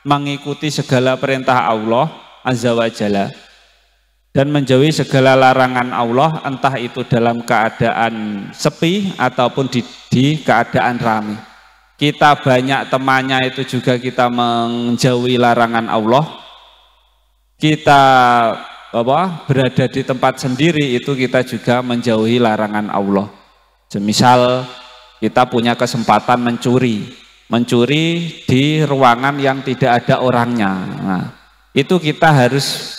mengikuti segala perintah Allah Azza wa Jalla dan menjauhi segala larangan Allah, entah itu dalam keadaan sepi ataupun di keadaan ramai. Kita banyak temannya itu juga kita menjauhi larangan Allah. Kita berada di tempat sendiri itu kita juga menjauhi larangan Allah. Semisal kita punya kesempatan mencuri di ruangan yang tidak ada orangnya. Nah, itu kita harus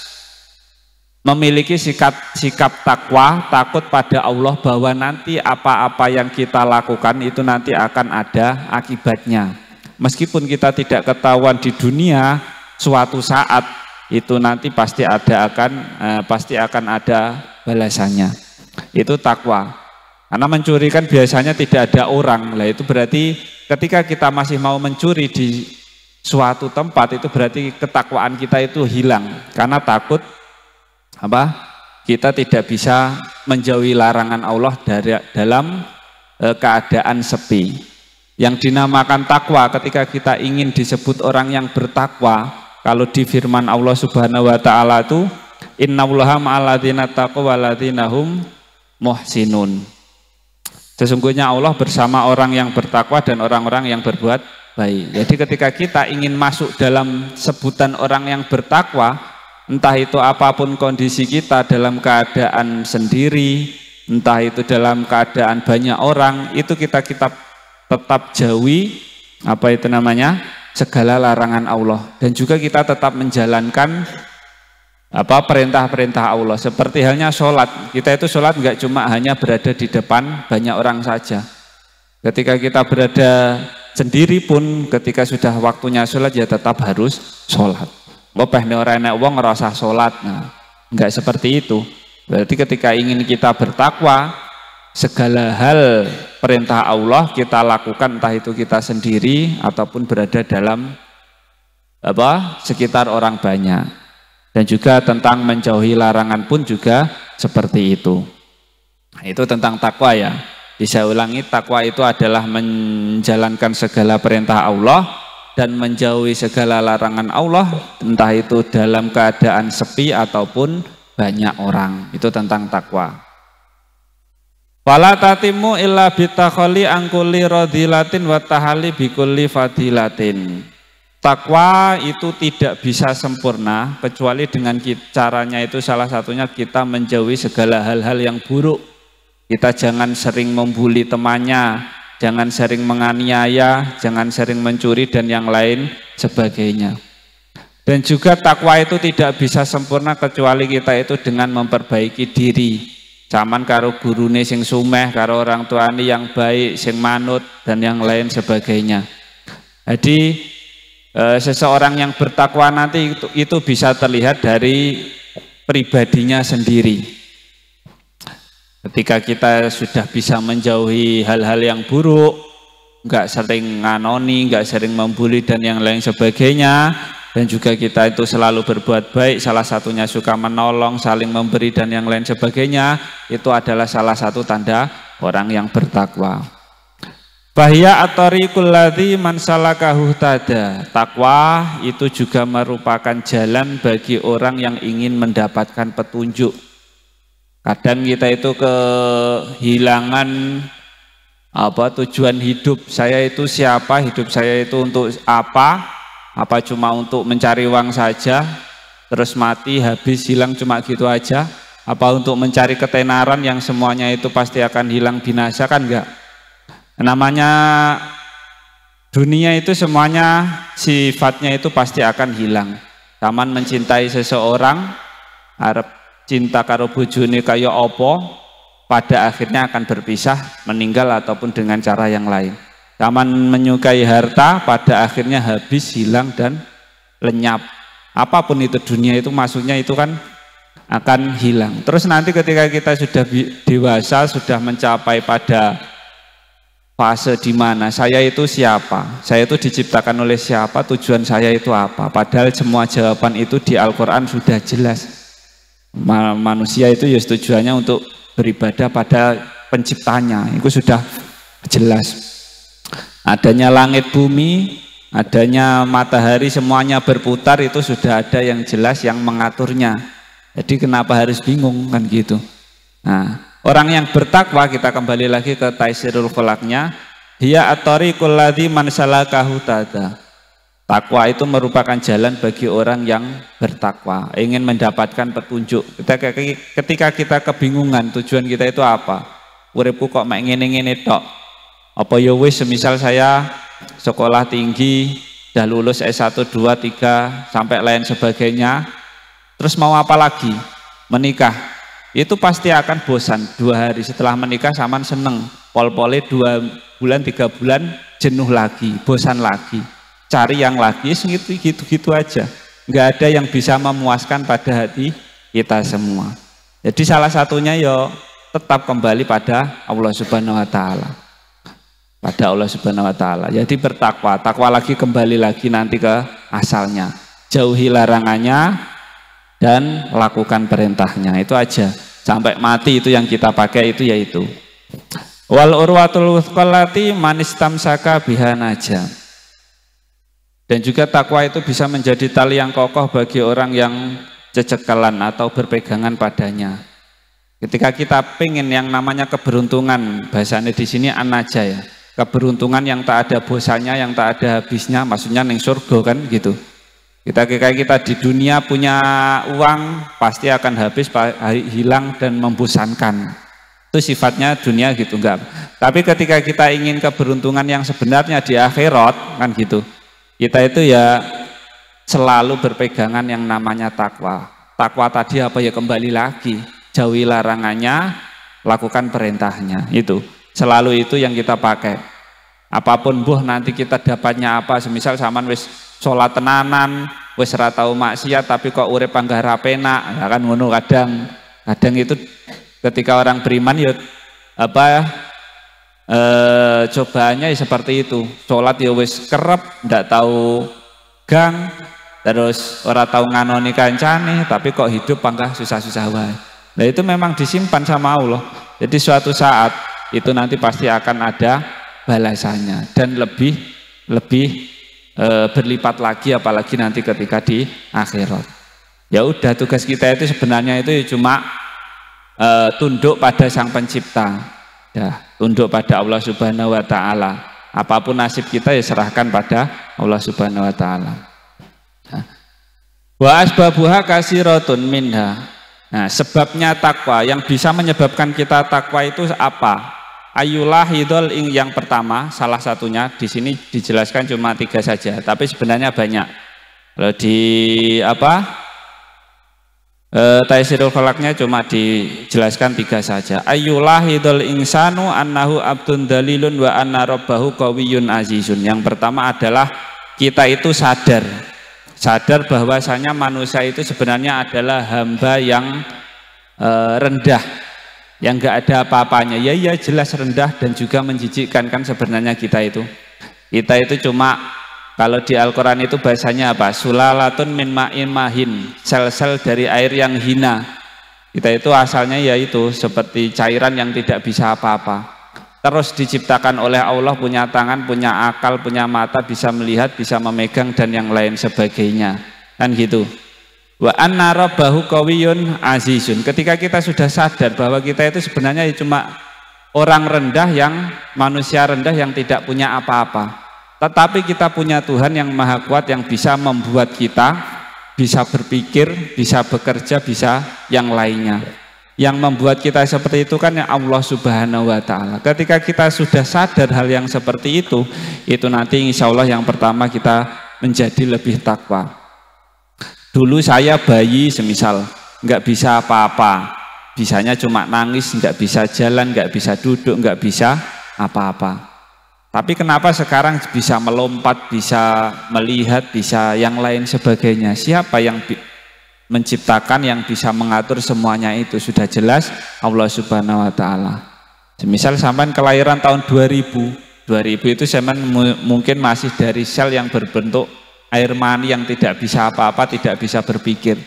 memiliki sikap takwa, takut pada Allah bahwa nanti apa-apa yang kita lakukan itu nanti akan ada akibatnya. Meskipun kita tidak ketahuan di dunia, suatu saat itu nanti pasti akan ada balasannya. Itu takwa. Karena mencuri kan biasanya tidak ada orang. Lah itu berarti ketika kita masih mau mencuri di suatu tempat itu berarti ketakwaan kita itu hilang karena takut kita tidak bisa menjauhi larangan Allah dalam keadaan sepi. Yang dinamakan takwa ketika kita ingin disebut orang yang bertakwa, kalau di firman Allah Subhanahu wa taala itu innallaha ma'alladzina taqwa walladzina hum muhsinun. Sesungguhnya Allah bersama orang yang bertakwa dan orang-orang yang berbuat baik. Jadi ketika kita ingin masuk dalam sebutan orang yang bertakwa, entah itu apapun kondisi kita dalam keadaan sendiri, entah itu dalam keadaan banyak orang, itu kita tetap jauhi segala larangan Allah, dan juga kita tetap menjalankan perintah-perintah Allah. Seperti halnya sholat, kita itu sholat nggak cuma hanya berada di depan banyak orang saja. Ketika kita berada sendiri pun, ketika sudah waktunya sholat ya tetap harus sholat. Orang enak wong ngerasa sholat, nah nggak seperti itu. Berarti ketika ingin kita bertakwa, segala hal perintah Allah kita lakukan, entah itu kita sendiri ataupun berada dalam sekitar orang banyak. Dan juga tentang menjauhi larangan pun juga seperti itu. Nah, itu tentang takwa ya. Bisa ulangi, takwa itu adalah menjalankan segala perintah Allah dan menjauhi segala larangan Allah, entah itu dalam keadaan sepi ataupun banyak orang. Itu tentang takwa. Wala tatimu illa bitakholi angkuli radilatin wa tahali bikulli fadilatin. Takwa itu tidak bisa sempurna kecuali dengan caranya itu salah satunya kita menjauhi segala hal-hal yang buruk. Kita jangan sering membuli temannya, jangan sering menganiaya, jangan sering mencuri dan yang lain sebagainya. Dan juga takwa itu tidak bisa sempurna kecuali kita itu dengan memperbaiki diri. Zaman karo gurune sing sumeh, karo orang tuane yang baik, sing manut dan yang lain sebagainya. Jadi seseorang yang bertakwa nanti itu bisa terlihat dari pribadinya sendiri. Ketika kita sudah bisa menjauhi hal-hal yang buruk, nggak sering nganoni, nggak sering membuli dan yang lain sebagainya, dan juga kita itu selalu berbuat baik, salah satunya suka menolong, saling memberi dan yang lain sebagainya, itu adalah salah satu tanda orang yang bertakwa. Bahya at-tariqul ladzi man salakahu tada. Takwa itu juga merupakan jalan bagi orang yang ingin mendapatkan petunjuk. Kadang kita itu kehilangan tujuan hidup. Saya itu siapa? Hidup saya itu untuk apa? Apa cuma untuk mencari uang saja? Terus mati, habis, hilang cuma gitu aja? Apa untuk mencari ketenaran yang semuanya itu pasti akan hilang binasa? Kan enggak? Namanya dunia itu semuanya sifatnya itu pasti akan hilang. Taman mencintai seseorang, arep cinta karo bojone kaya apa, pada akhirnya akan berpisah, meninggal ataupun dengan cara yang lain. Taman menyukai harta, pada akhirnya habis, hilang dan lenyap. Apapun itu dunia itu maksudnya itu kan akan hilang. Terus nanti ketika kita sudah dewasa, sudah mencapai pada fase di mana saya itu siapa, saya itu diciptakan oleh siapa, tujuan saya itu apa. Padahal semua jawaban itu di Al-Quran sudah jelas. Manusia itu ya tujuannya untuk beribadah pada penciptanya, itu sudah jelas. Adanya langit bumi adanya matahari semuanya berputar itu sudah ada yang jelas yang mengaturnya. Jadi kenapa harus bingung kan gitu. Nah, orang yang bertakwa, kita kembali lagi ke Taisirul Kholaknya, hiya at-tariqul ladzi man salakahu tada. Takwa itu merupakan jalan bagi orang yang bertakwa, ingin mendapatkan petunjuk. Ketika kita kebingungan, tujuan kita itu apa? Uripku kok mek ngene-ngene tok. Apa ya wis semisal saya sekolah tinggi, dah lulus S1, 2, 3 sampai lain sebagainya, terus mau apa lagi? Menikah. Itu pasti akan bosan. 2 hari setelah menikah saman seneng, pol-pole 2 bulan 3 bulan jenuh lagi, bosan lagi, cari yang lagi, gitu aja. Nggak ada yang bisa memuaskan pada hati kita semua. Jadi salah satunya yo tetap kembali pada Allah Subhanahu Wa Taala, pada Allah Subhanahu Wa Taala. Jadi bertakwa, takwa lagi, kembali lagi nanti ke asalnya, jauhi larangannya dan lakukan perintahnya. Itu aja, sampai mati itu yang kita pakai, itu yaitu wal urwatul wuthqallati manistamsaka biha naja. Dan juga takwa itu bisa menjadi tali yang kokoh bagi orang yang cecekelan atau berpegangan padanya. Ketika kita pengen yang namanya keberuntungan, bahasanya di sini anaja ya, keberuntungan yang tak ada bosannya, yang tak ada habisnya, maksudnya ning surga kan gitu. Kita di dunia punya uang pasti akan habis, hilang dan membosankan. Itu sifatnya dunia gitu, enggak. Tapi ketika kita ingin keberuntungan yang sebenarnya di akhirat kan gitu, kita itu ya selalu berpegangan yang namanya takwa. Takwa tadi apa ya, kembali lagi, jauhi larangannya, lakukan perintahnya. Itu selalu itu yang kita pakai. Apapun buh nanti kita dapatnya apa, semisal saman wis sholat tenanan, wis ora tau maksiat tapi kok urip panggah penak, ya kan ngono. Kadang itu ketika orang beriman ya cobaannya ya seperti itu. Sholat ya wis kerep, ndak tahu gang, terus ora tahu nganoni kancane, tapi kok hidup panggah susah-susah wae. Nah itu memang disimpan sama Allah. Jadi suatu saat itu nanti pasti akan ada balasannya dan lebih berlipat lagi, apalagi nanti ketika di akhirat. Ya udah, tugas kita itu sebenarnya itu cuma tunduk pada Sang Pencipta, ya, tunduk pada Allah Subhanahu Wa Taala. Apapun nasib kita ya serahkan pada Allah Subhanahu Wa Taala. Wa asbabuha kasiratun minha. Nah, sebabnya takwa, yang bisa menyebabkan kita takwa itu apa? Ayulahidul, yang pertama, salah satunya di sini dijelaskan cuma 3 saja, tapi sebenarnya banyak. Kalau di Taisirul Kholaknya cuma dijelaskan 3 saja. Ayulahidul insanu annahu abdun dalilun wa anna rabbahu qawiyyun azizun. Yang pertama adalah kita itu sadar bahwasanya manusia itu sebenarnya adalah hamba yang rendah, yang enggak ada apa-apanya. Ya jelas rendah dan juga menjijikkan kan sebenarnya kita itu cuma, kalau di Al-Quran itu bahasanya apa? Sulalatun min ma'in mahin, sel-sel dari air yang hina. Kita itu asalnya yaitu seperti cairan yang tidak bisa apa-apa. Terus diciptakan oleh Allah, punya tangan, punya akal, punya mata, bisa melihat, bisa memegang dan yang lain sebagainya. Kan gitu. Wa anna rabbahu qawiyyun azizun. Ketika kita sudah sadar bahwa kita itu sebenarnya cuma orang rendah, yang manusia rendah yang tidak punya apa-apa. Tetapi kita punya Tuhan yang maha kuat, yang bisa membuat kita bisa berpikir, bisa bekerja, bisa yang lainnya. Yang membuat kita seperti itu kan yang Allah Subhanahu Wa Taala. Ketika kita sudah sadar hal yang seperti itu nanti insya Allah yang pertama kita menjadi lebih takwa. Dulu saya bayi semisal nggak bisa apa-apa, bisanya cuma nangis, nggak bisa jalan, nggak bisa duduk, nggak bisa apa-apa. Tapi kenapa sekarang bisa melompat, bisa melihat, bisa yang lain sebagainya? Siapa yang menciptakan, yang bisa mengatur semuanya itu? Sudah jelas Allah Subhanahu Wa Taala. Semisal sampai kelahiran tahun 2000 itu sampai mungkin masih dari sel yang berbentuk air mani yang tidak bisa apa-apa, tidak bisa berpikir.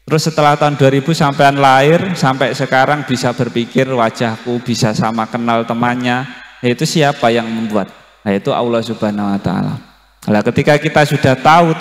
Terus setelah tahun 2000 sampean lahir sampai sekarang bisa berpikir, wajahku bisa sama kenal temannya. Itu siapa yang membuat? Nah, itu Allah Subhanahu Wa Taala. Nah, ketika kita sudah tahu